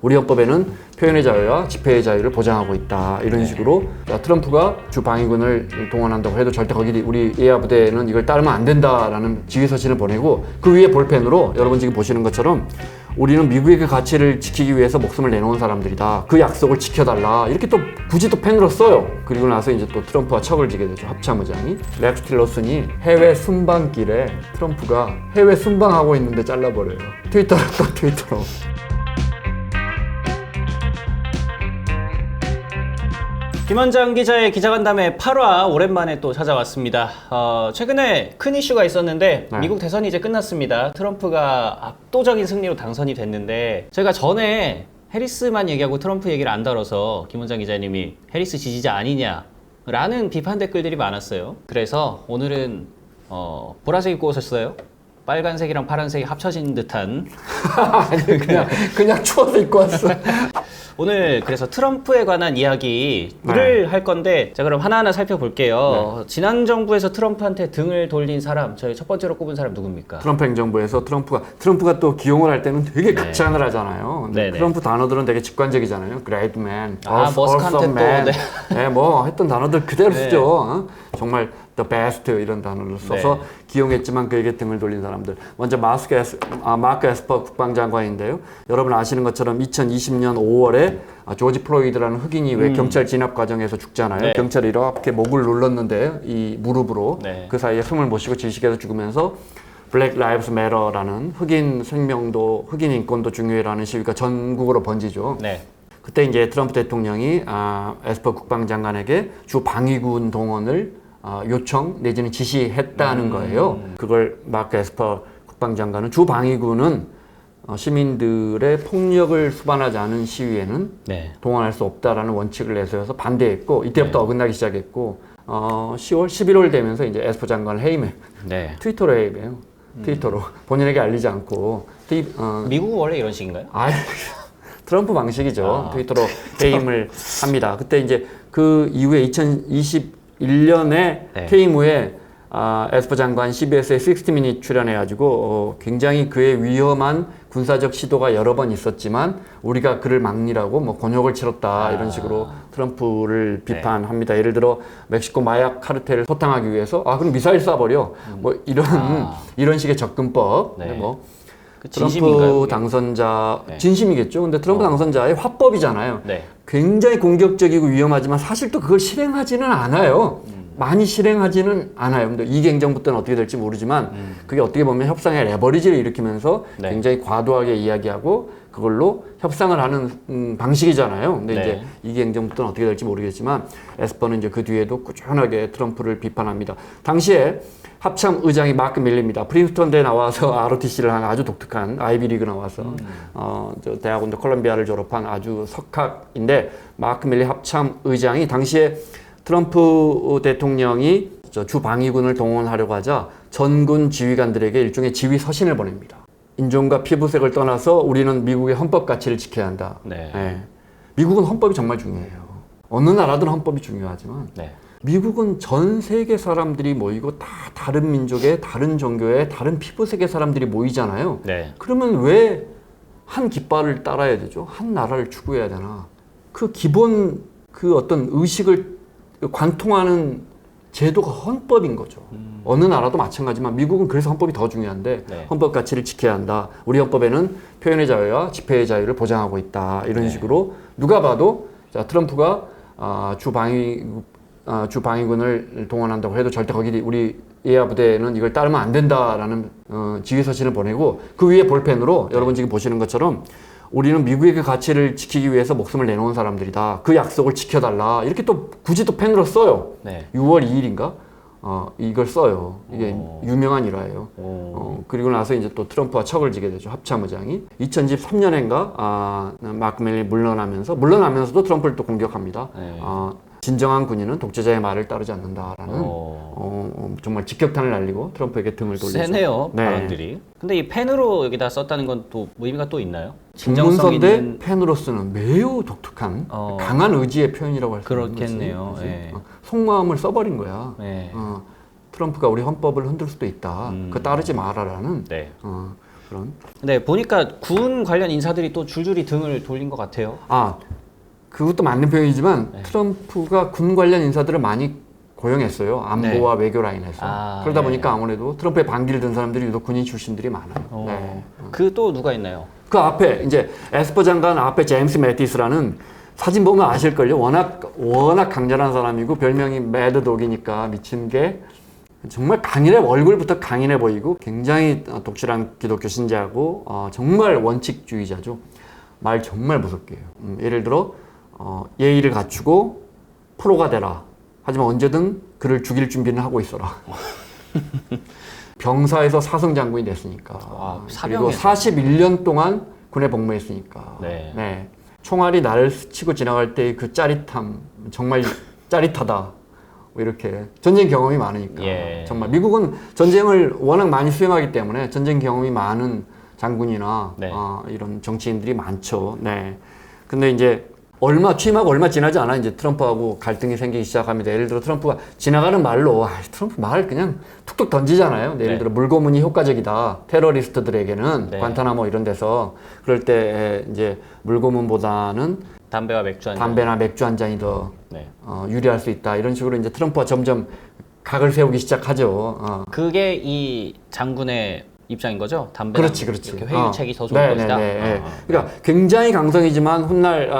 우리 헌법에는 표현의 자유와 집회의 자유를 보장하고 있다. 이런 식으로 트럼프가 주 방위군을 동원한다고 해도 절대 거기 우리 예하 부대는 이걸 따르면 안 된다라는 지휘서신을 보내고 그 위에 볼펜으로 여러분 지금 보시는 것처럼 우리는 미국의 그 가치를 지키기 위해서 목숨을 내놓은 사람들이다. 그 약속을 지켜달라. 이렇게 또 굳이 또 펜으로 써요. 그리고 나서 이제 또 트럼프와 척을 지게 되죠. 합참의장이. 렉스 틸러슨이 해외 순방길에 트럼프가 해외 순방하고 있는데 잘라버려요. 트위터로 또 트위터로. 김원장 기자의 기자간담회 8화 오랜만에 또 찾아왔습니다. 최근에 큰 이슈가 있었는데 미국 대선이 이제 끝났습니다. 트럼프가 압도적인 승리로 당선이 됐는데 제가 전에 해리스만 얘기하고 트럼프 얘기를 안 다뤄서 김원장 기자님이 해리스 지지자 아니냐라는 비판 댓글들이 많았어요. 그래서 오늘은 보라색 입고 오셨어요. 빨간색이랑 파란색이 합쳐진 듯한 아니 그냥 추워서 입고 왔어. 오늘 그래서 트럼프에 관한 이야기를 할 건데 자 그럼 하나하나 살펴볼게요. 지난 정부에서 트럼프한테 등을 돌린 사람 저희 첫 번째로 꼽은 사람 누굽니까? 트럼프 행정부에서 트럼프가 또 기용을 할 때는 되게 극찬을 하잖아요. 근데 트럼프 단어들은 되게 직관적이잖아요. Great man, 머스크한테 man. 또 뭐 했던 단어들 그대로 쓰죠. 정말 the best 이런 단어를 써서 기용했지만 그에게 등을 돌린 사람들. 먼저 마크 에스퍼 국방장관인데요. 여러분 아시는 것처럼 2020년 5월에 조지 플로이드라는 흑인이 왜 경찰 진압 과정에서 죽잖아요. 경찰이 이렇게 목을 눌렀는데 이 무릎으로 그 사이에 숨을 못 쉬고 질식해서 죽으면서 블랙 라이브스 매터라는 흑인 생명도 흑인 인권도 중요해라는 시위가 전국으로 번지죠. 그때 이제 트럼프 대통령이 에스퍼 국방장관에게 주 방위군 동원을 요청 내지는 지시했다는 거예요. 그걸 마크 에스퍼 국방장관은 주 방위군은 시민들의 폭력을 수반하지 않은 시위에는 동원할 수 없다라는 원칙을 내세워서 반대했고 이때부터 어긋나기 시작했고 10월, 11월 되면서 이제 에스퍼 장관 해임해 트위터로 해임해요. 트위터로 본인에게 알리지 않고 미국은 원래 이런 식인가요? 트럼프 방식이죠. 트위터로 해임을 합니다. 그때 이제 그 이후에 2021년에 퇴임 후에 에스퍼 장관 CBS의 60미닛 출연해가지고 굉장히 그의 위험한 군사적 시도가 여러 번 있었지만 우리가 그를 막니라고 뭐 곤욕을 치렀다 이런 식으로 트럼프를 비판합니다. 예를 들어 멕시코 마약 카르텔을 소탕하기 위해서 그럼 미사일 쏴버려 뭐 이런 식의 접근법. 뭐 트럼프 당선자 진심이겠죠. 근데 트럼프 당선자의 화법이잖아요. 굉장히 공격적이고 위험하지만 사실 또 그걸 실행하지는 않아요. 많이 실행하지는 않아요. 근데 이기 행정부 때는 어떻게 될지 모르지만 그게 어떻게 보면 협상의 레버리지를 일으키면서 굉장히 과도하게 이야기하고 그걸로 협상을 하는 방식이잖아요. 근데 이제 이기 행정부 때는 어떻게 될지 모르겠지만 에스퍼는 이제 그 뒤에도 꾸준하게 트럼프를 비판합니다. 당시에 합참 의장이 마크 밀리입니다. 프린스턴대 나와서 ROTC를 한 아주 독특한 아이비리그 나와서 저 대학원도 콜롬비아를 졸업한 아주 석학인데 마크 밀리 합참 의장이 당시에 트럼프 대통령이 주 방위군을 동원하려고 하자 전군 지휘관들에게 일종의 지휘 서신을 보냅니다. 인종과 피부색을 떠나서 우리는 미국의 헌법 가치를 지켜야 한다. 미국은 헌법이 정말 중요해요. 어느 나라든 헌법이 중요하지만 미국은 전 세계 사람들이 모이고 다 다른 민족의, 다른 종교의, 다른 피부색의 사람들이 모이잖아요. 그러면 왜 한 깃발을 따라야 되죠? 한 나라를 추구해야 되나? 그 기본 그 어떤 의식을 관통하는 제도가 헌법인 거죠. 어느 나라도 마찬가지지만 미국은 그래서 헌법이 더 중요한데 헌법 가치를 지켜야 한다. 우리 헌법에는 표현의 자유와 집회의 자유를 보장하고 있다. 이런 식으로 누가 봐도 트럼프가 주 방위군을 동원한다고 해도 절대 거기 우리 예하 부대는 이걸 따르면 안 된다라는 지휘서신을 보내고 그 위에 볼펜으로 여러분 지금 보시는 것처럼 우리는 미국의 그 가치를 지키기 위해서 목숨을 내놓은 사람들이다. 그 약속을 지켜달라. 이렇게 또 굳이 또 펜으로 써요. 6월 2일인가? 이걸 써요. 이게 유명한 일화예요. 그리고 나서 이제 또 트럼프와 척을 지게 되죠. 합참의장이. 2013년인가? 마크 밀리 물러나면서도 트럼프를 또 공격합니다. 진정한 군인은 독재자의 말을 따르지 않는다라는 정말 직격탄을 날리고 트럼프에게 등을 돌리죠. 세네요, 발언들이. 근데 이 펜으로 여기다 썼다는 건 또 의미가 또 있나요? 문서인데 펜으로 쓰는 매우 독특한 강한 의지의 표현이라고 할 수 있는 거지. 그렇겠네요. 속마음을 써버린 거야. 트럼프가 우리 헌법을 흔들 수도 있다. 그거 따르지 말아라는 그런. 네, 보니까 군 관련 인사들이 또 줄줄이 등을 돌린 것 같아요. 그것도 맞는 표현이지만 트럼프가 군 관련 인사들을 많이 고용했어요. 안보와 외교 라인에서. 그러다 보니까 아무래도 트럼프의 반기를 든 사람들이 유독 군인 출신들이 많아요. 그 또 누가 있나요? 그 앞에 이제 에스퍼 장관 앞에 제임스 매티스라는 사진 보면 아실걸요. 워낙 강렬한 사람이고 별명이 매드독이니까 미친 게 정말 얼굴부터 강인해 보이고 굉장히 독실한 기독교 신자고 정말 원칙주의자죠. 말 정말 무섭게 해요. 예를 들어 예의를 갖추고 프로가 되라. 하지만 언제든 그를 죽일 준비는 하고 있어라. 병사에서 사성장군이 됐으니까. 그리고 41년 동안 군에 복무했으니까. 네. 총알이 나를 스치고 지나갈 때 그 짜릿함 정말 짜릿하다. 이렇게 전쟁 경험이 많으니까. 정말 미국은 전쟁을 워낙 많이 수행하기 때문에 전쟁 경험이 많은 장군이나 이런 정치인들이 많죠. 네. 근데 이제 취임하고 얼마 지나지 않아 이제 트럼프하고 갈등이 생기기 시작합니다. 예를 들어 트럼프가 지나가는 말로 트럼프 말 그냥 툭툭 던지잖아요. 예를 들어 물고문이 효과적이다. 테러리스트들에게는 관타나모 이런 데서 그럴 때 이제 물고문보다는 담배나 맥주 한 잔이 더 유리할 수 있다. 이런 식으로 이제 트럼프가 점점 각을 세우기 시작하죠. 그게 이 장군의 입장인 거죠? 그렇지. 이렇게 회유책이 더 좋은 것이다. 그러니까 굉장히 강성이지만 훗날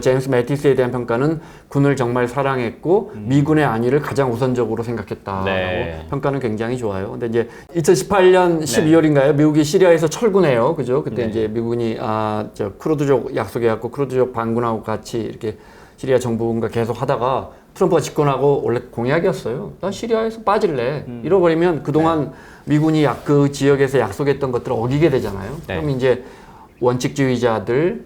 제임스 매티스에 대한 평가는 군을 정말 사랑했고 미군의 안위를 가장 우선적으로 생각했다라고 평가는 굉장히 좋아요. 근데 이제 2018년 12월인가요? 미국이 시리아에서 철군해요, 그죠? 그때 이제 미군이 쿠르드족 약속해갖고 쿠르드족 반군하고 같이 이렇게 시리아 정부군과 계속 하다가 트럼프가 집권하고 원래 공약이었어요. 나 시리아에서 빠질래. 잃어버리면 그동안 미군이 그 지역에서 약속했던 것들을 어기게 되잖아요. 그럼 이제 원칙주의자들,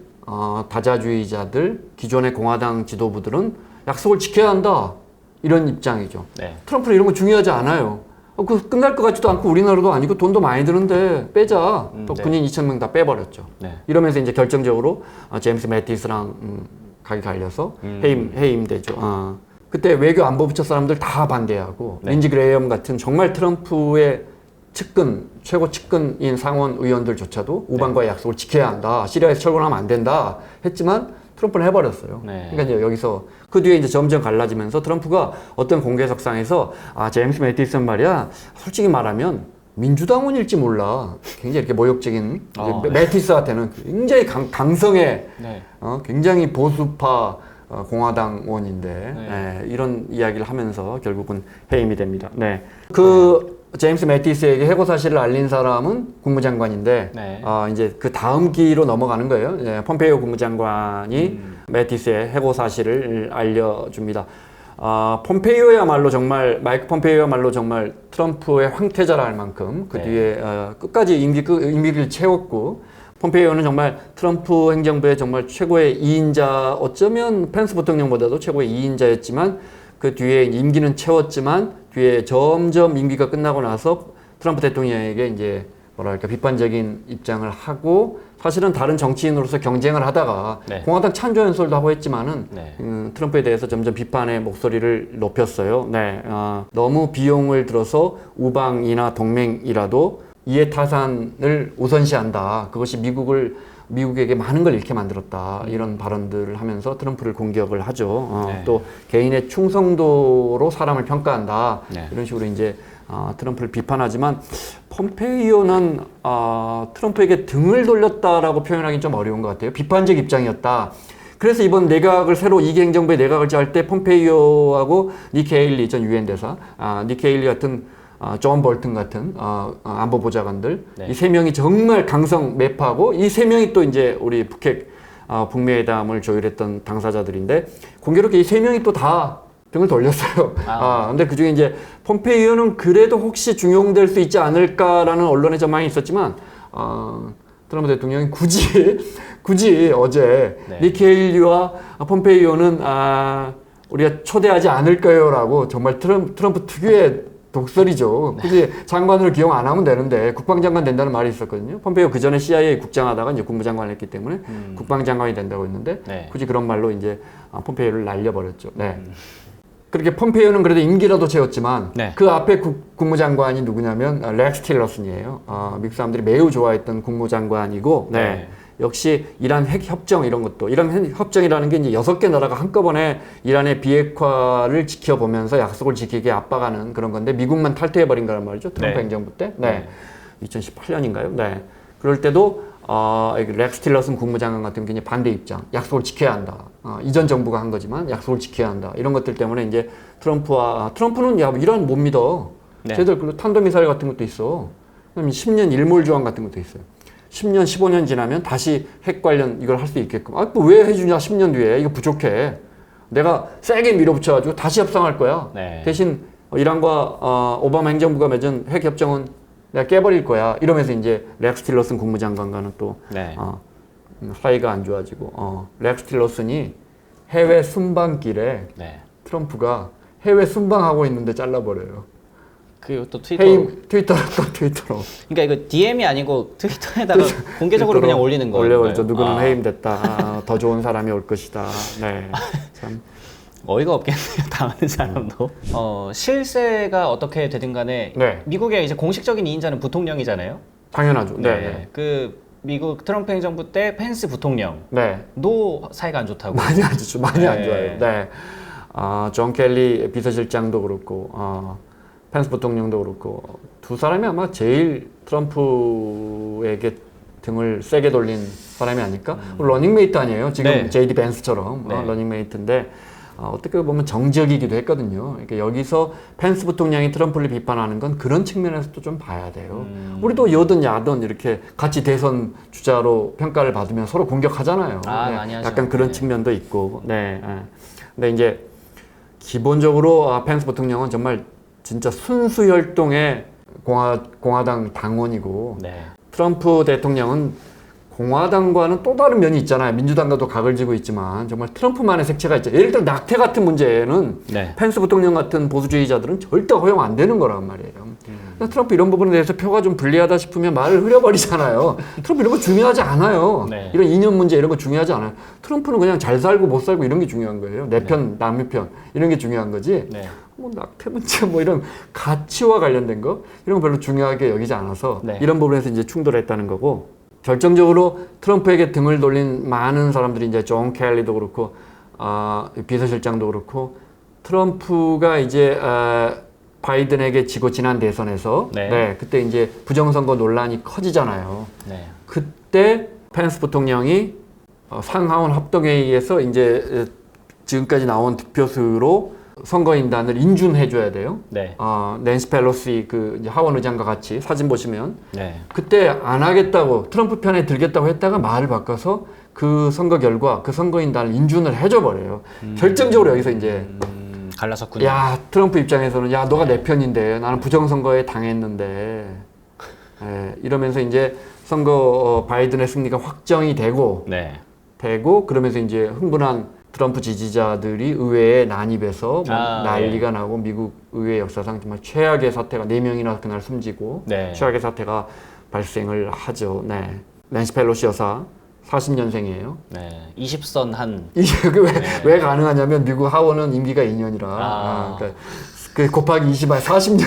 다자주의자들, 기존의 공화당 지도부들은 약속을 지켜야 한다. 이런 입장이죠. 트럼프는 이런 거 중요하지 않아요. 그 끝날 것 같지도 않고 우리나라도 아니고 돈도 많이 드는데 빼자. 또 군인 2,000명 다 빼버렸죠. 이러면서 이제 결정적으로 제임스 매티스랑 각이 갈려서 해임되죠. 그때 외교 안보부처 사람들 다 반대하고 린지 그레이엄 같은 정말 트럼프의 최고 측근인 상원 의원들조차도 우방과의 약속을 지켜야 한다. 시리아에서 철군하면 안 된다. 했지만 트럼프는 해버렸어요. 그러니까 이제 여기서 그 뒤에 이제 점점 갈라지면서 트럼프가 어떤 공개석상에서 제임스 매티슨 말이야. 솔직히 말하면 민주당원일지 몰라. 굉장히 이렇게 모욕적인 매티스한테는 굉장히 강성의 굉장히 보수파 공화당원인데 이런 이야기를 하면서 결국은 해임이 됩니다. 제임스 매티스에게 해고 사실을 알린 사람은 국무장관인데 이제 그 다음 기로 넘어가는 거예요. 폼페이오 국무장관이 매티스의 해고 사실을 알려줍니다. 마이크 폼페이오야말로 정말 트럼프의 황태자라 할 만큼 그 뒤에 끝까지 임기를 채웠고 폼페이오는 정말 트럼프 행정부의 정말 최고의 2인자, 어쩌면 펜스 부통령보다도 최고의 2인자였지만 그 뒤에 임기는 채웠지만 뒤에 점점 임기가 끝나고 나서 트럼프 대통령에게 이제 비판적인 입장을 하고 사실은 다른 정치인으로서 경쟁을 하다가 공화당 찬조 연설도 하고 했지만은 트럼프에 대해서 점점 비판의 목소리를 높였어요. 너무 비용을 들어서 우방이나 동맹이라도 이해 타산을 우선시한다. 그것이 미국에게 많은 걸 잃게 만들었다. 이런 발언들을 하면서 트럼프를 공격을 하죠. 또 개인의 충성도로 사람을 평가한다. 이런 식으로 이제 트럼프를 비판하지만 폼페이오는 트럼프에게 등을 돌렸다라고 표현하기는 좀 어려운 것 같아요. 비판적 입장이었다. 그래서 이번 내각을 새로 2기 행정부의 내각을 짤 때 폼페이오하고 니키 헤일리 전 유엔 대사, 니키 헤일리 같은 존 볼튼 같은 안보 보좌관들 이 세 명이 정말 강성 매파고 이 세 명이 또 이제 우리 북미회담을 조율했던 당사자들인데 공교롭게 이 세 명이 또 다 등을 돌렸어요. 근데 그 중에 이제 폼페이오는 그래도 혹시 중용될 수 있지 않을까라는 언론의 전망이 있었지만 트럼프 대통령이 굳이 어제 니키 헤일리와 폼페이오는 우리가 초대하지 않을 거예요라고 정말 트럼프 특유의 독설이죠. 굳이 장관으로 기용 안 하면 되는데 국방장관 된다는 말이 있었거든요. 폼페이오 그 전에 CIA 국장하다가 이제 국무장관을 했기 때문에 국방장관이 된다고 했는데 굳이 그런 말로 이제 폼페이오를 날려버렸죠. 그렇게 폼페이오는 그래도 임기라도 채웠지만 네. 그 앞에 국무장관이 누구냐면 렉스 틸러슨이에요. 미국 사람들이 매우 좋아했던 국무장관이고, 네. 역시 이란 핵 협정 이런 것도 이란 핵 협정이라는 게 이제 6개 나라가 한꺼번에 이란의 비핵화를 지켜보면서 약속을 지키게 압박하는 그런 건데 미국만 탈퇴해 버린 거란 말이죠. 트럼프 네. 행정부 때. 네. 2018년인가요? 네. 그럴 때도 렉스 틸러슨 국무장관 같은 경우는 반대 입장, 약속을 지켜야 한다. 이전 정부가 한 거지만 약속을 지켜야 한다. 이런 것들 때문에 이제 트럼프는 야 이란 못 믿어. 네. 쟤들 그 탄도미사일 같은 것도 있어. 그다음에 10년 일몰 조항 같은 것도 있어요. 10년, 15년 지나면 다시 핵 관련 이걸 할 수 있게끔. 왜 해주냐, 10년 뒤에. 이거 부족해. 내가 세게 밀어붙여가지고 다시 협상할 거야. 네. 대신 이란과 오바마 행정부가 맺은 핵 협정은 내가 깨버릴 거야. 이러면서 이제 렉스 틸러슨 국무장관과는 또 네. 사이가 안 좋아지고 렉스 틸러슨이 해외 순방길에 네. 트럼프가 해외 순방하고 있는데 잘라버려요. 그리고 또 트위터. 트위터로. 그러니까 이거 DM이 아니고 트위터에다가 공개적으로 그냥 올리는 거예요. 올려버리죠. 누구는 해임됐다. 더 좋은 사람이 올 것이다. 네. 참. 어이가 없겠네요. 당하는 사람도. 실세가 어떻게 되든 간에 네. 미국의 이제 공식적인 2인자는 부통령이잖아요. 당연하죠. 네. 네. 네. 그 미국 트럼프 행정부 때 펜스 부통령도 네. 사이가 안 좋다고. 많이 안 좋죠. 많이 안 네. 좋아요. 네. 존 켈리 비서실장도 그렇고 펜스 부통령도 그렇고 두 사람이 아마 제일 트럼프에게 등을 세게 돌린 사람이 아닐까? 러닝메이트 아니에요? 지금 네. JD 벤스처럼 네. 러닝메이트인데 어떻게 보면 정적이기도 했거든요. 그러니까 여기서 펜스 부통령이 트럼프를 비판하는 건 그런 측면에서도 좀 봐야 돼요. 우리도 여든 야든 이렇게 같이 대선 주자로 평가를 받으면 서로 공격하잖아요. 네. 많이 하죠. 약간 그런 네. 측면도 있고. 네. 근데 이제 기본적으로 펜스 부통령은 정말 진짜 순수 혈통의 공화당 당원이고 네. 트럼프 대통령은 공화당과는 또 다른 면이 있잖아요. 민주당과도 각을 지고 있지만 정말 트럼프만의 색채가 있죠. 예를 들어 낙태 같은 문제는 네. 펜스 부통령 같은 보수주의자들은 절대 허용 안 되는 거란 말이에요. 그러니까 트럼프 이런 부분에 대해서 표가 좀 불리하다 싶으면 말을 흐려버리잖아요. 트럼프 이런 거 중요하지 않아요. 네. 이런 이념 문제 이런 거 중요하지 않아요. 트럼프는 그냥 잘 살고 못 살고 이런 게 중요한 거예요. 내 편, 남의 편 이런 게 중요한 거지. 네. 뭐 낙태 문제 뭐 이런 가치와 관련된 거 이런 거 별로 중요하게 여기지 않아서 네. 이런 부분에서 이제 충돌했다는 거고 결정적으로 트럼프에게 등을 돌린 많은 사람들이 이제 존 켈리도 그렇고 비서실장도 그렇고 트럼프가 이제 바이든에게 지고 지난 대선에서 네. 그때 이제 부정선거 논란이 커지잖아요. 네. 그때 펜스 부통령이 상하원 합동회의에서 이제 지금까지 나온 득표수로 선거인단을 인준해줘야 돼요. 네. 낸시 펠로시 그 이제 하원 의장과 같이 사진 보시면 네. 그때 안 하겠다고 트럼프 편에 들겠다고 했다가 말을 바꿔서 그 선거 결과 그 선거인단을 인준을 해줘 버려요. 결정적으로 여기서 이제 갈라섰군요. 야 트럼프 입장에서는 야 너가 내 편인데 나는 부정선거에 당했는데 이러면서 이제 선거 바이든의 승리가 확정이 되고 네. 그러면서 이제 흥분한 트럼프 지지자들이 의회에 난입해서 뭐 난리가 나고 미국 의회 역사상 정말 최악의 사태가 4명이나 그날 숨지고 네. 최악의 사태가 발생을 하죠. 네. 낸시 펠로시 여사 40년생이에요. 네. 20선 한. 이게 왜 가능하냐면 미국 하원은 임기가 2년이라 그러니까 그 곱하기 20에 40년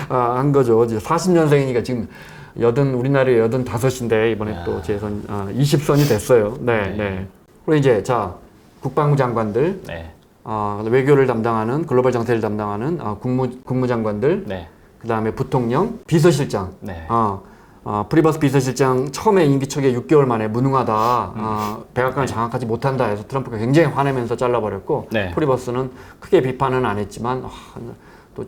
한 거죠. 이제 40년생이니까 지금 우리나라에 85인데 이번에 또 재선 20선이 됐어요. 네. 그리고 이제 국방부 장관들, 네. 외교를 담당하는 글로벌 정세를 담당하는 국무장관들, 네. 그 다음에 부통령, 비서실장. 네. 프리버스 비서실장 처음에 임기 초기에 6개월 만에 무능하다, 백악관을 장악하지 못한다 해서 트럼프가 굉장히 화내면서 잘라버렸고, 네. 프리버스는 크게 비판은 안 했지만 또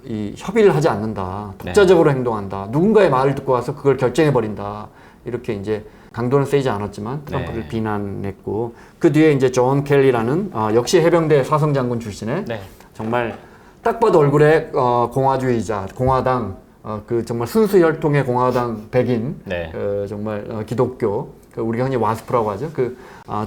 이 협의를 하지 않는다, 독자적으로 행동한다, 누군가의 말을 듣고 와서 그걸 결정해버린다, 이렇게 이제 강도는 세지 않았지만 트럼프를 비난했고 그 뒤에 이제 존 켈리라는 역시 해병대 사성장군 출신의 정말 딱 봐도 얼굴에 공화주의자, 공화당 그 정말 순수 혈통의 공화당 백인 정말 기독교 우리가 흔히 와스프라고 하죠.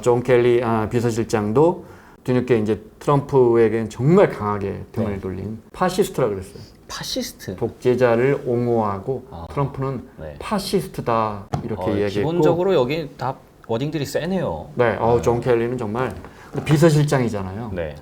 존 켈리 비서실장도 뒤늦게 이제 트럼프에게는 정말 강하게 등을 돌린 파시스트라 그랬어요. 파시스트. 독재자를 옹호하고 트럼프는 파시스트다 이렇게 이야기했고 기본적으로 여기 다 워딩들이 세네요. 네, 존 켈리는 정말 비서실장이잖아요. 네.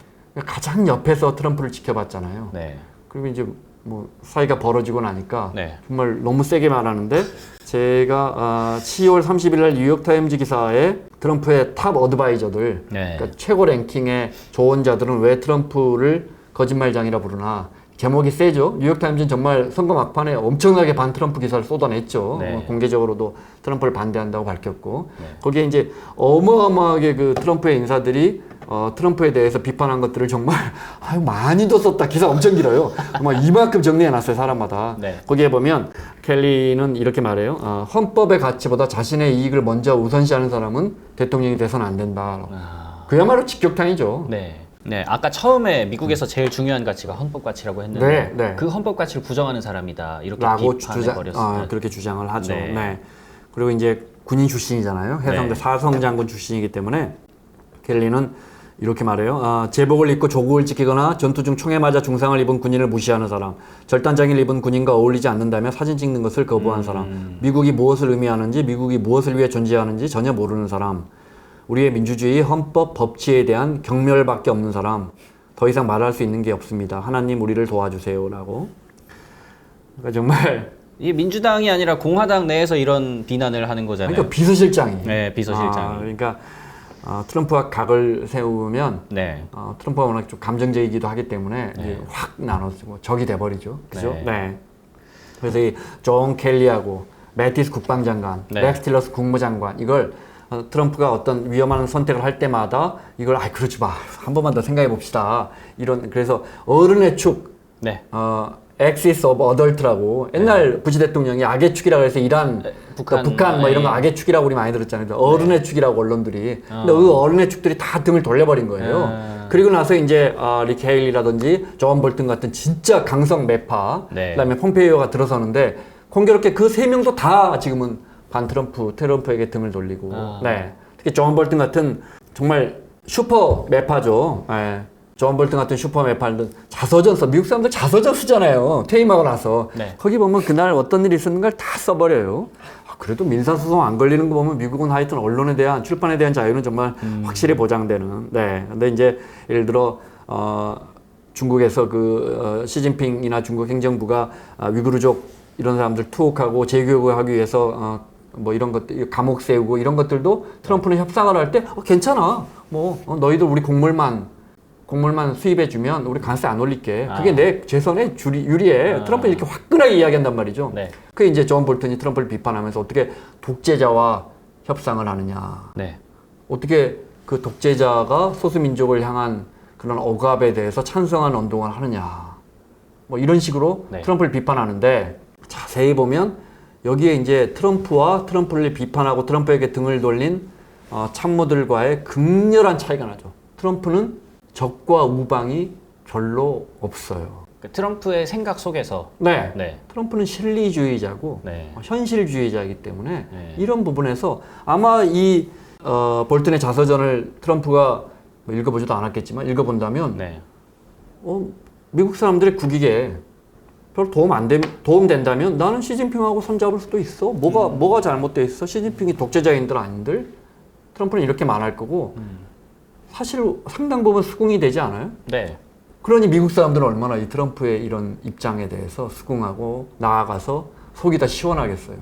가장 옆에서 트럼프를 지켜봤잖아요. 네. 그리고 이제 뭐 사이가 벌어지고 나니까 네. 정말 너무 세게 말하는데 제가 10월 30일 날 뉴욕타임즈 기사에 트럼프의 탑 어드바이저들 네. 그러니까 최고 랭킹의 조언자들은 왜 트럼프를 거짓말장이라 부르나 제목이 세죠. 뉴욕타임즈는 정말 선거 막판에 엄청나게 반 트럼프 기사를 쏟아냈죠. 네. 공개적으로도 트럼프를 반대한다고 밝혔고 네. 거기에 이제 어마어마하게 그 트럼프의 인사들이 트럼프에 대해서 비판한 것들을 정말 많이도 썼다. 기사 엄청 길어요. 정말 이만큼 정리해놨어요. 사람마다. 네. 거기에 보면 켈리는 이렇게 말해요. 헌법의 가치보다 자신의 이익을 먼저 우선시하는 사람은 대통령이 돼서는 안 된다. 그야말로 직격탄이죠. 네. 네, 아까 처음에 미국에서 제일 중요한 가치가 헌법 가치라고 했는데 네, 네. 그 헌법 가치를 부정하는 사람이다 이렇게 라고 비판해 버렸습니다. 그렇게 주장을 하죠. 네. 네. 그리고 이제 군인 출신이잖아요. 해상대 네. 사성 장군 출신이기 때문에 켈리는 이렇게 말해요. 제복을 입고 조국을 지키거나 전투 중 총에 맞아 중상을 입은 군인을 무시하는 사람, 절단장을 입은 군인과 어울리지 않는다며 사진 찍는 것을 거부한 사람, 미국이 무엇을 의미하는지, 미국이 무엇을 위해 존재하는지 전혀 모르는 사람, 우리의 민주주의, 헌법, 법치에 대한 경멸밖에 없는 사람, 더 이상 말할 수 있는 게 없습니다. 하나님 우리를 도와주세요라고. 그러니까 정말 이게 민주당이 아니라 공화당 내에서 이런 비난을 하는 거잖아요. 그러니까 비서실장이. 네, 비서실장이. 그러니까 트럼프와 각을 세우면 네. 트럼프가 워낙 좀 감정적이기도 하기 때문에 네. 이제 확 나눠지고 적이 돼버리죠. 그죠? 네. 네. 그래서 이 존 켈리하고 매티스 국방장관, 네. 렉스 틸러스 국무장관 이걸 트럼프가 어떤 위험한 선택을 할 때마다 이걸 그러지 마. 한 번만 더 생각해 봅시다. 이런 그래서 어른의 축 네. 엑시스 오브 어덜트라고 옛날 부시 대통령이 악의 축이라고 해서 이란 북한 뭐 이런 거 악의 축이라고 우리 많이 들었잖아요. 어른의 축이라고 언론들이. 근데 그 어른의 축들이 다 등을 돌려버린 거예요. 그리고 나서 이제 리키 헤일리라든지 존 볼튼 같은 진짜 강성 매파 네. 그다음에 폼페이오가 들어서는데 공교롭게 그 세 명도 다 지금은 반 트럼프에게 등을 돌리고 네. 특히 존 볼튼 같은 정말 슈퍼 매파죠. 네. 존 볼튼 같은 슈퍼 매파는 자서전 써. 미국 사람들 자서전 쓰잖아요. 퇴임하고 나서. 네. 거기 보면 그날 어떤 일이 있었는 걸 다 써버려요. 그래도 민사소송 안 걸리는 거 보면 미국은 하여튼 언론에 대한, 출판에 대한 자유는 정말 확실히 보장되는. 네. 근데 이제 예를 들어, 중국에서 시진핑이나 중국 행정부가 위구르족 이런 사람들 투옥하고 재교육을 하기 위해서 뭐 이런 것들, 감옥 세우고 이런 것들도 트럼프는 협상을 할 때 괜찮아. 너희들 우리 곡물만 수입해주면 우리 관세 안 올릴게. 그게 내 재선에 유리해. 트럼프 이렇게 화끈하게 이야기한단 말이죠. 네. 그게 이제 존 볼턴이 트럼프를 비판하면서 어떻게 독재자와 협상을 하느냐. 네. 어떻게 그 독재자가 소수민족을 향한 그런 억압에 대해서 찬성하는 운동을 하느냐. 뭐 이런 식으로 네. 트럼프를 비판하는데 자세히 보면 여기에 이제 트럼프와 트럼프를 비판하고 트럼프에게 등을 돌린 참모들과의 극렬한 차이가 나죠. 트럼프는 적과 우방이 별로 없어요. 트럼프의 생각 속에서 네. 네. 트럼프는 실리주의자고 네. 현실주의자이기 때문에 네. 이런 부분에서 아마 이 볼튼의 자서전을 트럼프가 뭐 읽어보지도 않았겠지만 읽어본다면 네. 미국 사람들의 국익에 별 도움 된다면 나는 시진핑하고 손잡을 수도 있어. 뭐가 잘못돼 있어? 시진핑이 독재자인들 아닌들? 트럼프는 이렇게 말할 거고 사실 상당 부분 수긍이 되지 않아요? 네. 그러니 미국 사람들은 얼마나 이 트럼프의 이런 입장에 대해서 수긍하고 나아가서 속이 다 시원하겠어요.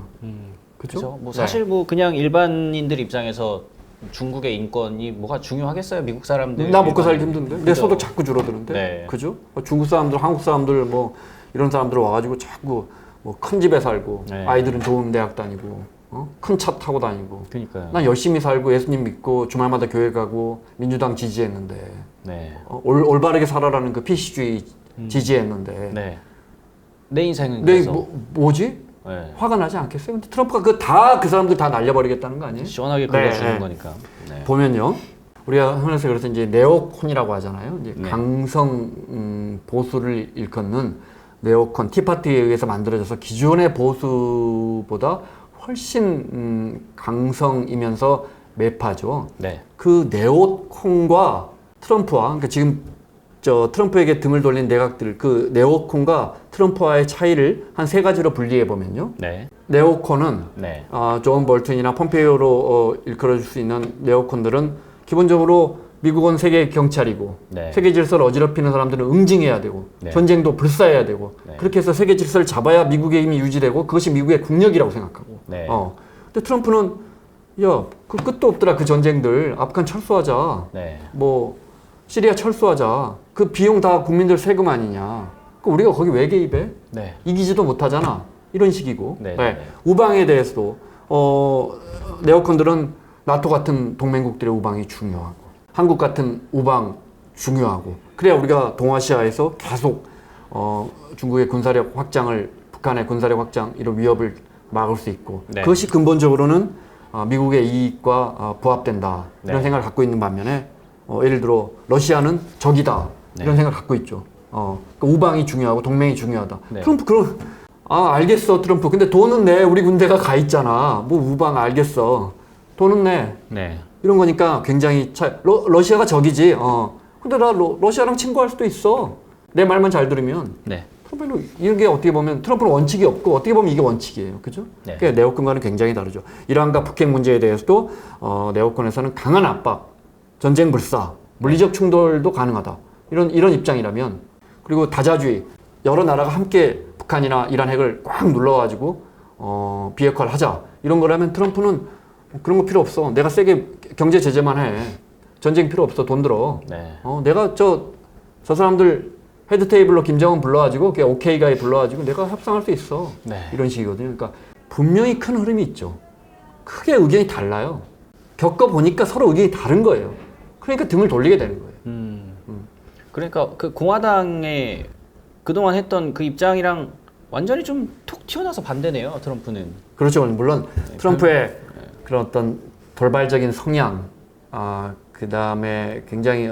그렇죠. 뭐 네. 사실 뭐 그냥 일반인들 입장에서 중국의 인권이 뭐가 중요하겠어요? 미국 사람들 나 먹고 살기 힘든데 내 그죠? 소득 자꾸 줄어드는데 네. 그죠? 중국 사람들, 한국 사람들 뭐 이런 사람들 와가지고 자꾸 뭐 큰 집에 살고 네. 아이들은 좋은 대학 다니고 큰 차 타고 다니고 그러니까요. 난 열심히 살고 예수님 믿고 주말마다 교회 가고 민주당 지지했는데 네. 올바르게 살아라는 그 PC주의 지지했는데 네. 내 인생은 내 그래서 뭐지? 네. 화가 나지 않겠어요? 근데 트럼프가 그 사람들 다 날려버리겠다는 거 아니에요? 시원하게 네, 긁어주는 네. 거니까. 네. 보면요, 우리가 흔해서 그래서 이제 네오콘이라고 하잖아요. 이제 네. 강성 보수를 일컫는 네오콘 티파티에 의해서 만들어져서 기존의 보수보다 훨씬 강성이면서 매파죠. 네. 그 네오콘과 트럼프와 그러니까 지금 트럼프에게 등을 돌린 내각들 그 네오콘과 트럼프와의 차이를 한 세 가지로 분리해 보면요. 네. 네오콘은 네. 존 볼튼이나 폼페이오로 일컬어줄 수 있는 네오콘들은 기본적으로 미국은 세계 경찰이고 네. 세계 질서를 어지럽히는 사람들은 응징해야 되고 네. 전쟁도 불사해야 되고 네. 그렇게 해서 세계 질서를 잡아야 미국의 힘이 유지되고 그것이 미국의 국력이라고 생각하고 네. 근데 트럼프는 야, 그 끝도 없더라 그 전쟁들 아프간 철수하자 네. 뭐 시리아 철수하자 그 비용 다 국민들 세금 아니냐 그 우리가 거기 왜 개입해? 네. 이기지도 못하잖아 이런 식이고 네. 네. 우방에 대해서도 네오컨들은 나토 같은 동맹국들의 우방이 중요하고 한국 같은 우방 중요하고 그래야 우리가 동아시아에서 계속 중국의 군사력 확장을 북한의 군사력 확장 이런 위협을 막을 수 있고 네. 그것이 근본적으로는 미국의 이익과 부합된다 이런 네. 생각을 갖고 있는 반면에 예를 들어 러시아는 적이다 네. 이런 생각을 갖고 있죠. 그러니까 우방이 중요하고 동맹이 중요하다. 네. 트럼프 그런 알겠어 트럼프 근데 돈은 내 우리 군대가 가 있잖아 뭐 우방 알겠어 돈은 내 네. 이런 거니까 굉장히 러시아가 적이지. 근데 나 러시아랑 친구할 수도 있어. 내 말만 잘 들으면. 네. 트럼프는 이게 어떻게 보면 트럼프는 원칙이 없고 어떻게 보면 이게 원칙이에요. 그죠? 네. 그러니까 네오컨과는 굉장히 다르죠. 이란과 북핵 문제에 대해서도 네오컨에서는 강한 압박, 전쟁 불사, 물리적 충돌도 가능하다. 이런 입장이라면 그리고 다자주의 여러 나라가 함께 북한이나 이란 핵을 꽉 눌러가지고 비핵화를 하자. 이런 거라면 트럼프는 그런 거 필요 없어. 내가 세게 경제 제재만 해. 전쟁 필요 없어. 돈 들어. 네. 내가 저 사람들 헤드 테이블로 김정은 불러가지고 그냥 오케이가에 불러가지고 내가 협상할 수 있어. 네. 이런 식이거든요. 그러니까 분명히 큰 흐름이 있죠. 크게 의견이 달라요. 겪어보니까 서로 의견이 다른 거예요. 그러니까 등을 돌리게 되는 거예요. 그러니까 그 공화당에 그동안 했던 그 입장이랑 완전히 좀 톡 튀어나와서 반대네요. 트럼프는. 그렇죠. 물론 트럼프의 그런 어떤 돌발적인 성향, 그 다음에 굉장히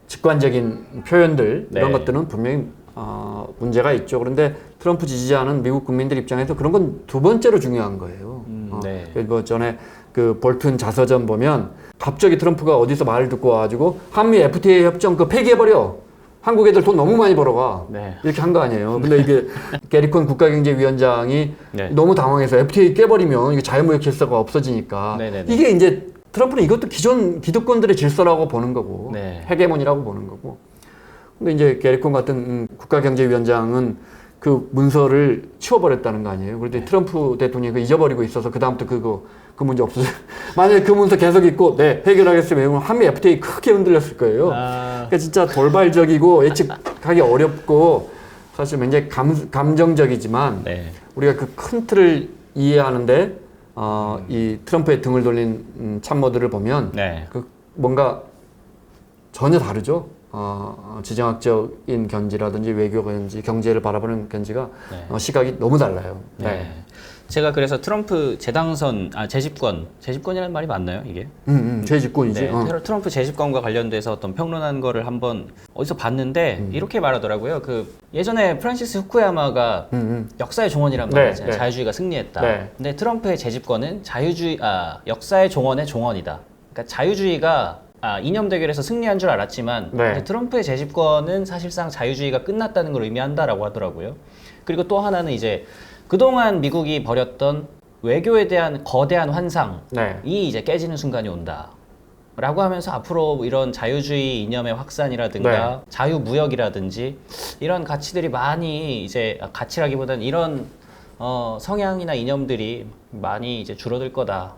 직관적인 표현들 네. 이런 것들은 분명히 문제가 있죠. 그런데 트럼프 지지자는 미국 국민들 입장에서 그런 건 두 번째로 중요한 거예요. 네. 뭐 전에 그 볼튼 자서전 보면 갑자기 트럼프가 어디서 말을 듣고 와가지고 한미 FTA 협정 그 폐기해버려. 한국 애들 돈 너무 많이 벌어가. 네. 이렇게 한 거 아니에요. 근데 이게 게리콘 국가경제위원장이 네. 너무 당황해서 FTA 깨버리면 이게 자유무역 질서가 없어지니까 네네네. 이게 이제 트럼프는 이것도 기존 기득권들의 질서라고 보는 거고 네. 헤게모니라고 보는 거고. 근데 이제 게리콘 같은 국가경제위원장은 그 문서를 치워버렸다는 거 아니에요. 그런데 트럼프 대통령이 그거 잊어버리고 있어서 그 다음부터 그 문제 없어져. 만약에 그 문서 계속 있고 해결하겠으면 한미 FTA 크게 흔들렸을 거예요. 그러니까 진짜 돌발적이고 예측하기 어렵고 사실 굉장히 감정적이지만 네. 우리가 그 큰 틀을 이해하는데 이 트럼프의 등을 돌린 참모들을 보면 네. 그 뭔가 전혀 다르죠. 지정학적인 견지라든지 외교 견지, 경제를 바라보는 견지가 네. 시각이 너무 달라요. 네. 제가 그래서 트럼프 재집권이라는 말이 맞나요, 이게? 재집권이지. 네, 트럼프 재집권과 관련돼서 어떤 평론한 거를 한번 어디서 봤는데 이렇게 말하더라고요. 그 예전에 프란시스 후쿠야마가 역사의 종언이란 말을 네, 했잖아요. 네. 자유주의가 승리했다. 네. 근데 트럼프의 재집권은 역사의 종언의 종언이다. 그러니까 자유주의가 이념 대결에서 승리한 줄 알았지만 네. 근데 트럼프의 재집권은 사실상 자유주의가 끝났다는 걸 의미한다라고 하더라고요. 그리고 또 하나는 이제 그동안 미국이 벌였던 외교에 대한 거대한 환상이 네. 이제 깨지는 순간이 온다. 라고 하면서 앞으로 이런 자유주의 이념의 확산이라든가 네. 자유무역이라든지 이런 가치들이 많이 이제 가치라기보다는 이런 성향이나 이념들이 많이 이제 줄어들 거다.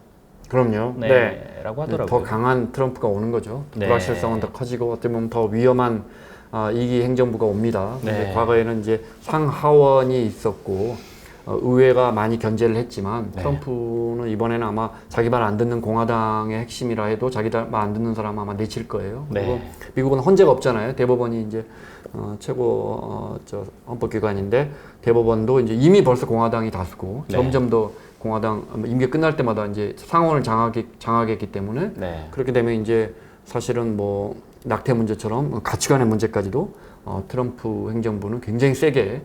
그럼요. 네. 라고 하더라고요. 더 강한 트럼프가 오는 거죠. 네. 불확실성은 더 커지고 어떻게 보면 더 위험한 이기 행정부가 옵니다. 근데 네. 과거에는 이제 상하원이 있었고 의회가 많이 견제를 했지만 네. 트럼프는 이번에는 아마 자기 말 안 듣는 공화당의 핵심이라 해도 자기 말 안 듣는 사람 아마 내칠 거예요. 네. 그리고 미국은 헌재가 없잖아요. 대법원이 이제 최고 헌법기관인데 대법원도 이제 이미 벌써 공화당이 다수고 네. 점점 더 공화당 임기 끝날 때마다 이제 상원을 장악했기 때문에 네. 그렇게 되면 이제 사실은 뭐 낙태 문제처럼 가치관의 문제까지도 트럼프 행정부는 굉장히 세게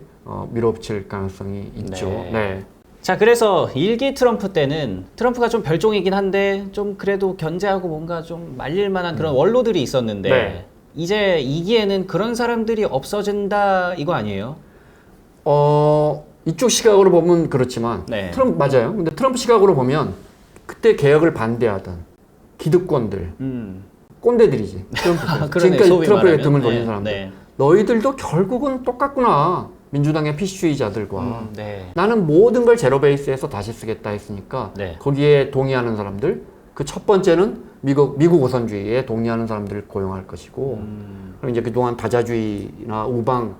밀어붙일 가능성이 있죠. 네. 네. 자, 그래서 1기 트럼프 때는 트럼프가 좀 별종이긴 한데 좀 그래도 견제하고 뭔가 좀 말릴 만한 그런 원로들이 있었는데 네. 이제 2기에는 그런 사람들이 없어진다 이거 아니에요? 이쪽 시각으로 보면 그렇지만 네. 트럼프 맞아요. 근데 트럼프 시각으로 보면 그때 개혁을 반대하던 기득권들 꼰대들이지. 트럼프 그러네, 지금까지 소위 트럼프에게 말하면. 등을 돌린 네, 사람들. 네. 너희들도 결국은 똑같구나. 민주당의 피시주의자들과 네. 나는 모든 걸 제로 베이스에서 다시 쓰겠다 했으니까 네. 거기에 동의하는 사람들 그 첫 번째는 미국 우선주의에 동의하는 사람들을 고용할 것이고 그리고 이제 그동안 다자주의나 우방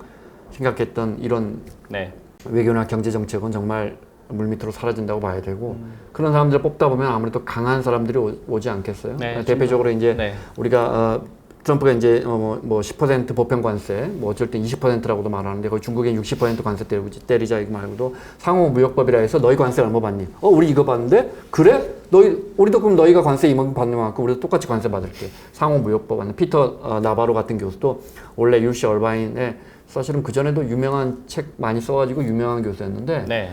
생각했던 이런 네. 외교나 경제 정책은 정말 물밑으로 사라진다고 봐야 되고 그런 사람들을 뽑다 보면 아무래도 강한 사람들이 오지 않겠어요? 네, 대표적으로 이제 네. 우리가 트럼프가 이제 뭐 10% 보편 관세, 뭐 어쩔 땐 20%라고도 말하는데 거기 중국엔 60% 관세 때리자 이거 말고도 상호 무역법이라 해서 너희 관세 얼마 받니? 우리 이거 받는데 그래? 우리도 그럼 너희가 관세 이만큼 받는 만큼 우리도 똑같이 관세 받을게. 상호 무역법 하는 피터 나바로 같은 교수도 원래 UC 얼바인에 사실은 그 전에도 유명한 책 많이 써가지고 유명한 교수였는데 네.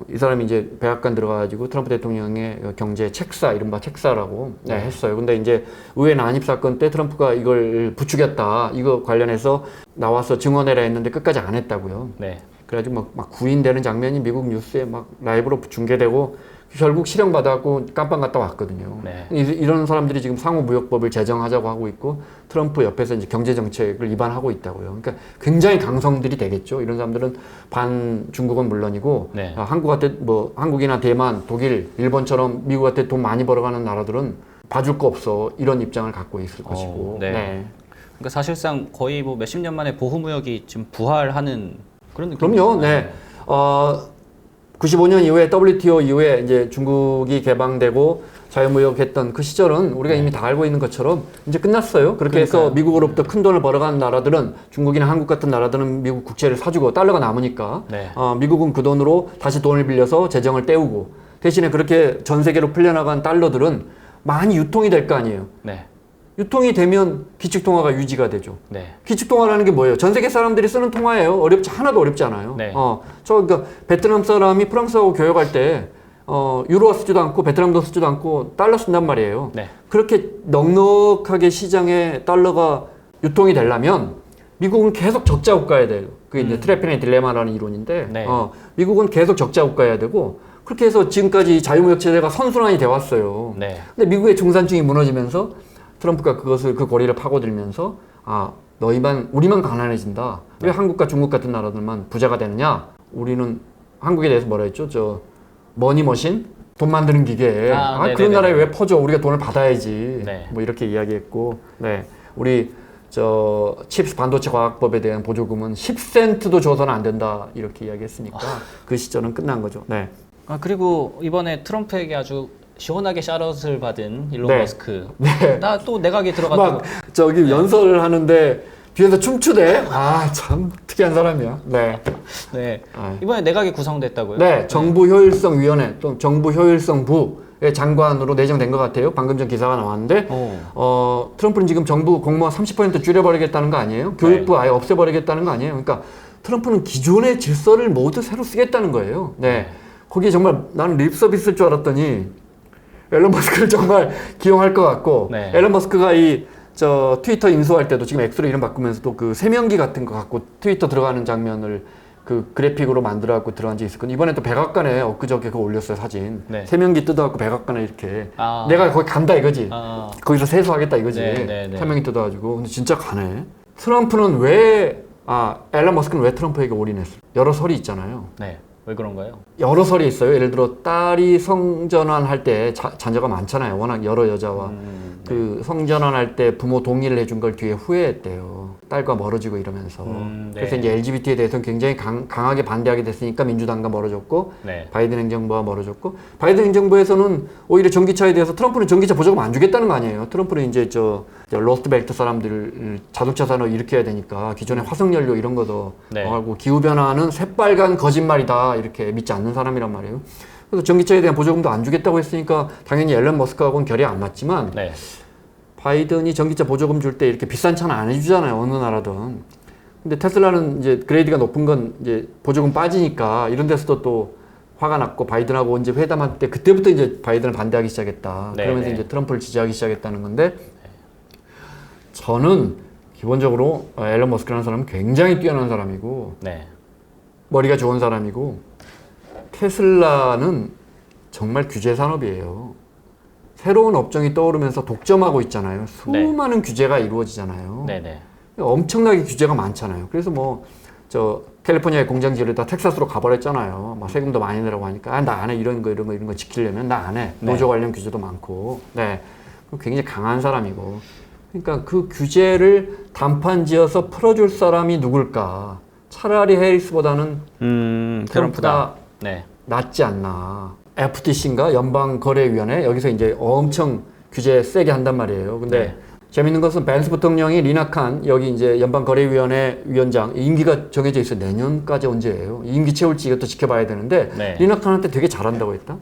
이 사람이 이제 백악관 들어가가지고 트럼프 대통령의 경제 책사 이른바 책사라고 했어요. 근데 이제 의회 난입 사건 때 트럼프가 이걸 부추겼다 이거 관련해서 나와서 증언해라 했는데 끝까지 안 했다고요. 네. 그래가지고 막 구인되는 장면이 미국 뉴스에 막 라이브로 중계되고 결국 실형받아갖고 깜빵 갔다 왔거든요. 네. 이런 사람들이 지금 상호무역법을 제정하자고 하고 있고 트럼프 옆에서 이제 경제정책을 위반하고 있다고요. 그러니까 굉장히 강성들이 되겠죠. 이런 사람들은 반 중국은 물론이고 네. 한국한테 뭐 한국이나 대만, 독일, 일본처럼 미국한테 돈 많이 벌어가는 나라들은 봐줄 거 없어 이런 입장을 갖고 있을 것이고. 네. 그러니까 사실상 거의 뭐 몇십 년 만에 보호무역이 지금 부활하는 그런 느낌. 그럼요. 네. 95년 이후에 WTO 이후에 이제 중국이 개방되고 자유무역했던 그 시절은 우리가 이미 다 알고 있는 것처럼 이제 끝났어요. 그렇게 해서 미국으로부터 큰 돈을 벌어가는 나라들은 중국이나 한국 같은 나라들은 미국 국채를 사주고 달러가 남으니까 네. 미국은 그 돈으로 다시 돈을 빌려서 재정을 때우고 대신에 그렇게 전 세계로 풀려나간 달러들은 많이 유통이 될 거 아니에요. 네. 유통이 되면 기축통화가 유지가 되죠. 네. 기축통화라는 게 뭐예요? 전 세계 사람들이 쓰는 통화예요. 하나도 어렵지 않아요. 네. 그러니까 베트남 사람이 프랑스하고 교역할 때 유로 쓰지도 않고 베트남도 쓰지도 않고 달러 쓴단 말이에요. 네. 그렇게 넉넉하게 시장에 달러가 유통이 되려면 미국은 계속 적자 국가여야 돼요. 그게 이제 트래핀의 딜레마라는 이론인데 네. 미국은 계속 적자 국가여야 되고 그렇게 해서 지금까지 자유무역 체제가 선순환이 돼 왔어요. 네. 근데 미국의 중산층이 무너지면서 트럼프가 그 고리를 파고들면서 우리만 가난해진다. 왜 한국과 중국 같은 나라들만 부자가 되느냐? 우리는 한국에 대해서 뭐라 했죠? 머니머신? 돈 만드는 기계. 그런 나라에 왜 퍼줘? 우리가 돈을 받아야지. 네. 뭐 이렇게 이야기했고, 네. 우리 칩스 반도체 과학법에 대한 보조금은 10센트도 줘서는 안 된다. 이렇게 이야기했으니까 그 시절은 끝난 거죠. 네. 그리고 이번에 트럼프에게 아주 시원하게 샤럿을 받은 일론 네. 머스크. 네. 나 또 내각에 들어갔다고. 막 연설을 하는데 뒤에서 춤추대. 참 특이한 사람이야. 네. 네. 이번에 내각이 구성됐다고요? 네. 정부 효율성위원회 또 정부 효율성부의 장관으로 내정된 것 같아요. 방금 전 기사가 나왔는데 트럼프는 지금 정부 공무원 30% 줄여버리겠다는 거 아니에요? 교육부 아예 없애버리겠다는 거 아니에요? 그러니까 트럼프는 기존의 질서를 모두 새로 쓰겠다는 거예요. 네. 거기에 정말 나는 립 서비스일 줄 알았더니 앨런 머스크를 정말 기용할 것 같고 네. 앨런 머스크가 트위터 인수할 때도 지금 X로 이름 바꾸면서도 그 세면기 같은 거 갖고 트위터 들어가는 장면을 그 그래픽으로 만들어 갖고 들어간 적이 있었거든요. 이번에 또 백악관에 엊그저께 그거 올렸어요, 사진. 네. 세면기 뜯어 갖고 백악관에 이렇게 내가 거기 간다 이거지. 거기서 세수하겠다 이거지. 세면기 뜯어 가지고. 근데 진짜 가네. 트럼프는 앨런 머스크는 왜 트럼프에게 올인했어요? 여러 설이 있잖아요. 네. 왜 그런가요? 여러 설이 있어요. 예를 들어 딸이 성전환할 때 자녀가 많잖아요. 워낙 여러 여자와 그 성전환할 때 부모 동의를 해준 걸 뒤에 후회했대요. 딸과 멀어지고 이러면서. 네. 그래서 이제 LGBT에 대해서는 굉장히 강하게 반대하게 됐으니까 민주당과 멀어졌고 네. 바이든 행정부와 멀어졌고 바이든 행정부에서는 오히려 전기차에 대해서 트럼프는 전기차 보조금 안 주겠다는 거 아니에요. 트럼프는 이제 로스트벨트 사람들 자동차 산업 일으켜야 되니까 기존의 화석연료 이런 거도 하고 기후변화는 새빨간 거짓말이다 이렇게 믿지 않는 사람이란 말이에요. 그래서 전기차에 대한 보조금도 안 주겠다고 했으니까 당연히 앨런 머스크하고는 결이 안 맞지만 바이든이 전기차 보조금 줄 때 이렇게 비싼 차는 안 해주잖아요. 어느 나라든. 근데 테슬라는 이제 그레이드가 높은 건 이제 보조금 빠지니까 이런 데서도 또 화가 났고 바이든하고 이제 회담할 때 그때부터 이제 바이든을 반대하기 시작했다. 그러면서 이제 트럼프를 지지하기 시작했다는 건데 저는 기본적으로 앨런 머스크라는 사람은 굉장히 뛰어난 사람이고 머리가 좋은 사람이고 테슬라는 정말 규제 산업이에요. 새로운 업종이 떠오르면서 독점하고 있잖아요. 수많은 규제가 이루어지잖아요. 네네. 엄청나게 규제가 많잖아요. 그래서 뭐 저 캘리포니아의 공장 지으려다 텍사스로 가버렸잖아요. 막 세금도 많이 내라고 하니까 아, 나 안 해. 이런 거 지키려면 나 안 해. 네. 노조 관련 규제도 많고. 네. 굉장히 강한 사람이고. 그러니까 그 규제를 단판지어서 풀어줄 사람이 누굴까? 차라리 해리스보다는 트럼프가 네. 낫지 않나. FTC인가? 연방거래위원회 여기서 이제 엄청 규제 세게 한단 말이에요. 근데 네. 재밌는 것은 벤스 부통령이 리나칸 여기 이제 연방거래위원회 위원장 임기가 정해져 있어. 내년까지 언제예요? 임기 채울지 이것도 지켜봐야 되는데 네. 리나칸한테 되게 잘한다고 했다.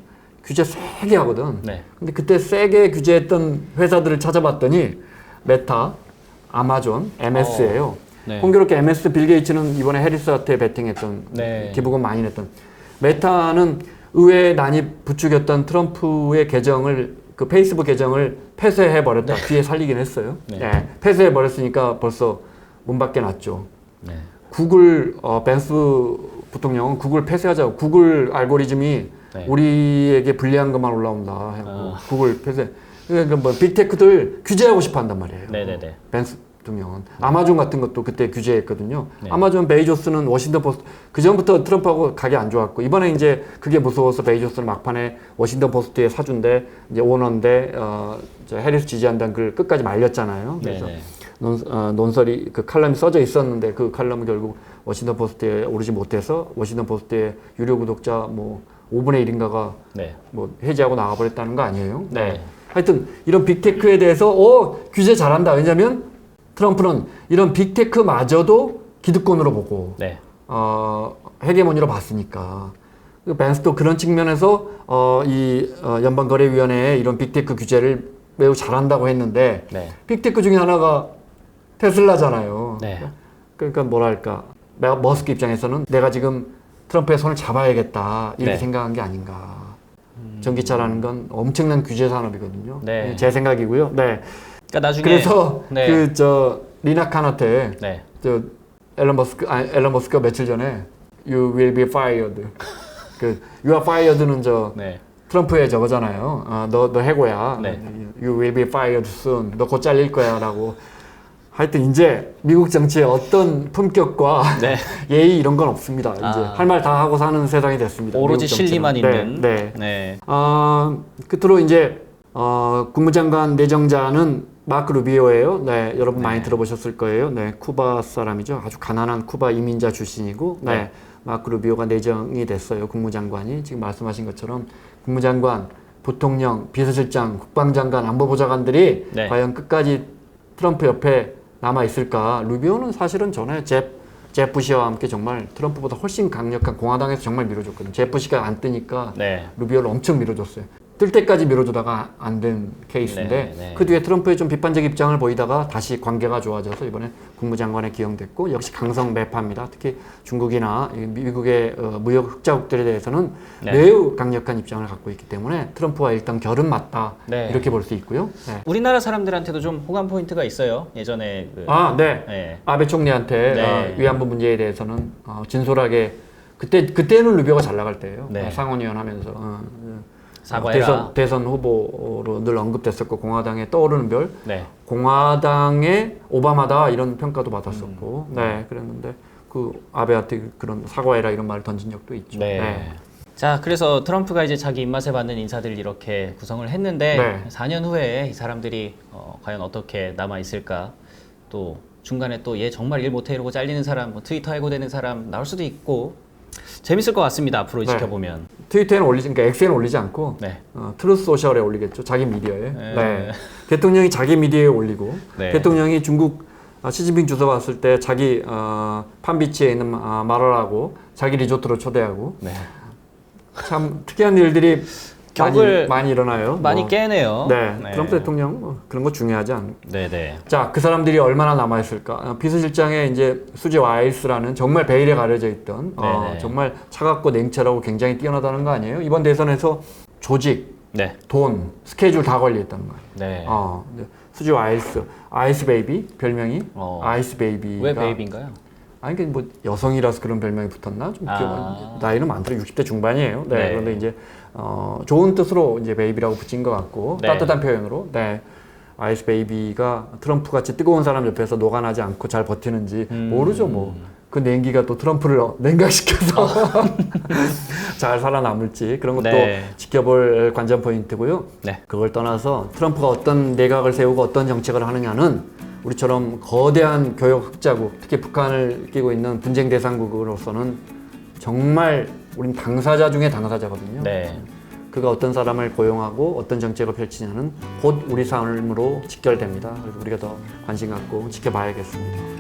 규제 세게 하거든. 네. 근데 그때 세게 규제했던 회사들을 찾아봤더니 메타, 아마존, MS예요. 네. 공교롭게 MS 빌 게이츠는 이번에 해리스한테 베팅했던 네. 기부금 많이 냈던 메타는 의회 난입 부추겼던 트럼프의 계정을 그 페이스북 계정을 폐쇄해 버렸다. 뒤에 살리긴 했어요. 네. 네. 폐쇄해 버렸으니까 벌써 문 밖에 났죠. 네. 구글 벤스 부통령은 구글 폐쇄하자고. 구글 알고리즘이 네. 우리에게 불리한 것만 올라온다. 하고 구글 폐쇄. 그러니까 뭐 빅테크들 규제하고 싶어 한단 말이에요. 네네네. 벤스 대통령은. 아마존 같은 것도 그때 규제했거든요. 네. 아마존 베이조스는 워싱턴 포스트, 그 전부터 트럼프하고 가기 안 좋았고, 이번에 이제 그게 무서워서 베이조스는 막판에 워싱턴 포스트의 사주인데, 이제 오너인데, 해리스 지지한다는 글 끝까지 말렸잖아요. 그래서 논설이, 그 칼럼이 써져 있었는데, 그 칼럼은 결국 워싱턴 포스트에 오르지 못해서, 워싱턴 포스트의 유료 구독자 뭐 5분의 1인가가 네. 뭐 해지하고 나가버렸다는 거 아니에요? 네. 하여튼 이런 빅테크에 대해서 규제 잘한다. 왜냐면 트럼프는 이런 빅테크마저도 기득권으로 보고 네. 헤게모니로 봤으니까. 벤스도 그런 측면에서 연방거래위원회의 이런 빅테크 규제를 매우 잘한다고 했는데 네. 빅테크 중에 하나가 테슬라잖아요. 네. 그러니까 뭐랄까 머스크 입장에서는 내가 지금 트럼프의 손을 잡아야겠다 이렇게 네. 생각한 게 아닌가. 전기차라는 건 엄청난 규제 산업이거든요. 네. 제 생각이고요. 네. 그러니까 나중에 그래서 네. 리나칸한테 네. 앨런 머스크가 며칠 전에 You will be fired. You are fired는 네. 트럼프의 저거잖아요. 너 해고야. 네. You will be fired soon. 너 곧 잘릴 거야라고. 하여튼 이제 미국 정치에 어떤 품격과 네. 예의 이런 건 없습니다. 이제 할 말 다 하고 사는 세상이 됐습니다. 오로지 미국 정치는. 실리만 있는. 네. 네. 끝으로 이제 국무장관 내정자는 마크 루비오예요. 네, 여러분 많이 들어보셨을 거예요. 네, 쿠바 사람이죠. 아주 가난한 쿠바 이민자 출신이고, 네, 마크 루비오가 내정이 됐어요. 국무장관이 지금 말씀하신 것처럼 국무장관, 부통령, 비서실장, 국방장관, 안보보좌관들이 네. 과연 끝까지 트럼프 옆에 남아 있을까? 루비오는 사실은 전에 제프 부시와 함께 정말 트럼프보다 훨씬 강력한 공화당에서 정말 밀어줬거든요. 제프 부시가 안 뜨니까 네. 루비오를 엄청 밀어줬어요. 뜰 때까지 밀어주다가 안 된 케이스인데 네, 네. 그 뒤에 트럼프의 좀 비판적 입장을 보이다가 다시 관계가 좋아져서 이번에 국무장관에 기용됐고 역시 강성 매파입니다. 특히 중국이나 미국의 무역 흑자국들에 대해서는 네. 매우 강력한 입장을 갖고 있기 때문에 트럼프와 일단 결은 맞다 네. 이렇게 볼 수 있고요. 네. 우리나라 사람들한테도 좀 호감 포인트가 있어요. 예전에 네. 네. 아베 총리한테 네. 위안부 문제에 대해서는 진솔하게 그때는 루비오가 잘 나갈 때예요. 네. 상원의원 하면서 사과해라. 대선 후보로 늘 언급됐었고 공화당에 떠오르는 별 네. 공화당의 오바마다 이런 평가도 받았었고 네 그랬는데 그 아베한테 그런 사과해라 이런 말을 던진 적도 있죠. 네. 자, 그래서 트럼프가 이제 자기 입맛에 맞는 인사들을 이렇게 구성을 했는데 네. 4년 후에 이 사람들이 과연 어떻게 남아 있을까? 또 중간에 또 얘 정말 일 못해 이러고 잘리는 사람, 뭐 트위터 해고되는 사람 나올 수도 있고 재밌을 것 같습니다. 앞으로 네. 지켜보면. 트위터에는 그러니까 X에는 올리지 않고 네. 트루스 소셜에 올리겠죠. 자기 미디어에. 네. 네. 대통령이 자기 미디어에 올리고 네. 대통령이 중국 시진핑 주석 왔을 때 자기 판비치에 있는 마라라고 자기 리조트로 초대하고 네. 참 특이한 일들이 격을 많이 일어나요. 많이 깨네요. 네. 네. 트럼프 대통령 그런 거 중요하지 않. 네네. 자, 그 사람들이 얼마나 남아 있을까? 비서실장에 이제 수지 와일스라는 정말 베일에 가려져 있던 네네. 정말 차갑고 냉철하고 굉장히 뛰어나다는 거 아니에요? 이번 대선에서 조직, 네. 돈, 스케줄 다 걸려 있다는 거예요. 네. 수지 와일스, 아이스 베이비 별명이 아이스 베이비가 왜 베이비인가요? 아니 뭐 여성이라서 그런 별명이 붙었나? 좀 나이는 많더라고요. 60대 중반이에요. 네. 네. 그런데 이제 좋은 뜻으로 이제 베이비라고 붙인 것 같고 네. 따뜻한 표현으로. 네. 아이스 베이비가 트럼프 같이 뜨거운 사람 옆에서 녹아나지 않고 잘 버티는지 모르죠. 뭐 그 냉기가 또 트럼프를 냉각시켜서 잘 살아남을지 그런 것도 네. 지켜볼 관전 포인트고요. 네. 그걸 떠나서 트럼프가 어떤 내각을 세우고 어떤 정책을 하느냐는 우리처럼 거대한 교역 흑자국, 특히 북한을 끼고 있는 분쟁 대상국으로서는 정말 우린 당사자 중에 당사자거든요. 네. 그가 어떤 사람을 고용하고 어떤 정책을 펼치냐는 곧 우리 삶으로 직결됩니다. 그래서 우리가 더 관심 갖고 지켜봐야겠습니다.